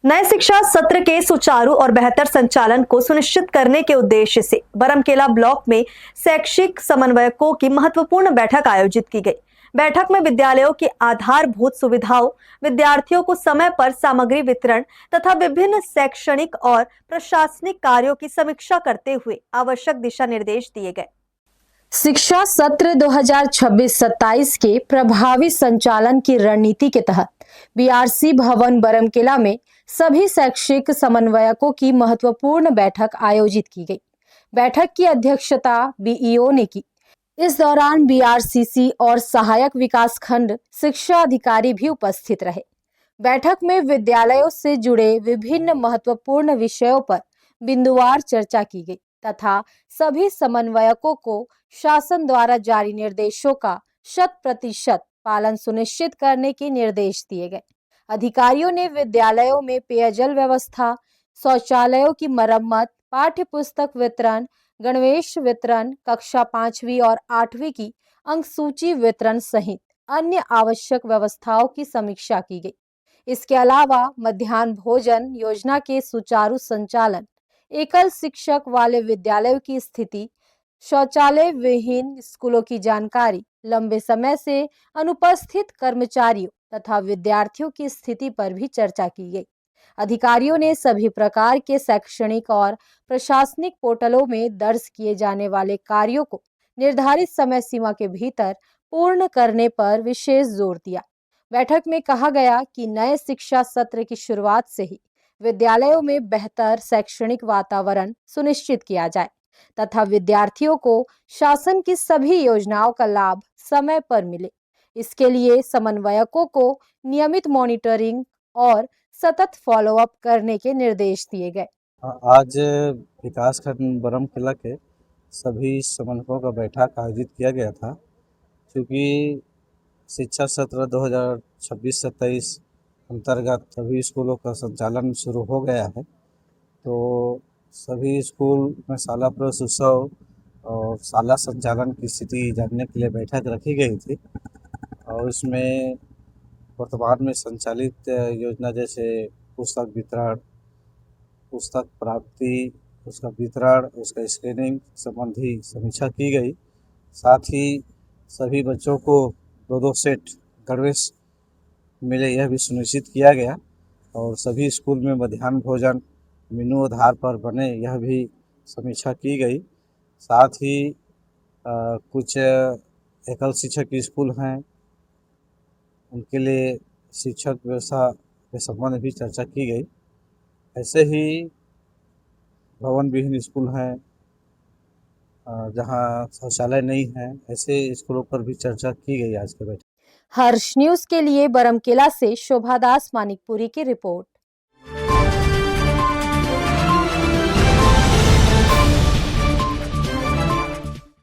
नए शिक्षा सत्र के सुचारू और बेहतर संचालन को सुनिश्चित करने के उद्देश्य से बरमकेला ब्लॉक में शैक्षिक समन्वयकों की महत्वपूर्ण बैठक आयोजित की गई। बैठक में विद्यालयों की आधारभूत सुविधाओं, विद्यार्थियों को समय पर सामग्री वितरण तथा विभिन्न शैक्षणिक और प्रशासनिक कार्यों की समीक्षा करते हुए आवश्यक दिशा निर्देश दिए गए। शिक्षा सत्र 2026-27 के प्रभावी संचालन की रणनीति के तहत बीआरसी भवन बरमकेला में सभी शैक्षिक समन्वयकों की महत्वपूर्ण बैठक आयोजित की गई। बैठक की अध्यक्षता बीईओ ने की। इस दौरान बीआरसीसी और सहायक विकास खंड शिक्षा अधिकारी भी उपस्थित रहे। बैठक में विद्यालयों से जुड़े विभिन्न महत्वपूर्ण विषयों पर बिंदुवार चर्चा की गई तथा सभी समन्वयकों को शासन द्वारा जारी निर्देशों का 100% पालन सुनिश्चित करने के निर्देश दिए गए। अधिकारियों ने विद्यालयों में पेयजल व्यवस्था, शौचालयों की मरम्मत, पाठ्य पुस्तक वितरण, गणवेश वितरण, कक्षा 5वीं और 8वीं की अंक सूची वितरण सहित अन्य आवश्यक व्यवस्थाओं की समीक्षा की गई। इसके अलावा मध्याह्न भोजन योजना के सुचारू संचालन, एकल शिक्षक वाले विद्यालयों की स्थिति, शौचालय विहीन स्कूलों की जानकारी, लंबे समय से अनुपस्थित कर्मचारियों तथा विद्यार्थियों की स्थिति पर भी चर्चा की गई। अधिकारियों ने सभी प्रकार के शैक्षणिक और प्रशासनिक पोर्टलों में दर्ज किए जाने वाले कार्यों को निर्धारित समय सीमा के भीतर पूर्ण करने पर विशेष जोर दिया। बैठक में कहा गया कि नए शिक्षा सत्र की शुरुआत से ही विद्यालयों में बेहतर शैक्षणिक वातावरण सुनिश्चित किया जाए तथा विद्यार्थियों को शासन की सभी योजनाओं का लाभ समय पर मिले। इसके लिए समन्वयकों को नियमित मॉनिटरिंग और सतत फॉलोअप करने के निर्देश दिए गए। आज विकासखंड बरमकेला के सभी समन्वयकों का बैठक आयोजित किया गया था। क्योंकि शिक्षा सत्र 2026-27 अंतर्गत सभी स्कूलों का संचालन शुरू हो गया है, तो सभी स्कूल में शाला प्रवेश उत्सव और शाला संचालन की स्थिति जानने के लिए बैठक रखी गई थी। और इसमें वर्तमान में संचालित योजना जैसे पुस्तक वितरण, पुस्तक प्राप्ति, उसका वितरण, उसका स्कैनिंग संबंधी समीक्षा की गई। साथ ही सभी बच्चों को 2-2 सेट गणवेश मिले, यह भी सुनिश्चित किया गया। और सभी स्कूल में मध्याह्न भोजन मेनू आधार पर बने, यह भी समीक्षा की गई। साथ ही कुछ एकल शिक्षक स्कूल हैं, उनके लिए शिक्षक व्यवस्था के संबंध में भी चर्चा की गई। ऐसे ही भवन विहीन स्कूल हैं जहां शौचालय नहीं है, ऐसे स्कूलों पर भी चर्चा की गई आज के बैठक। हर्ष न्यूज के लिए बरमकेला से शोभा दास मानिकपुरी की रिपोर्ट।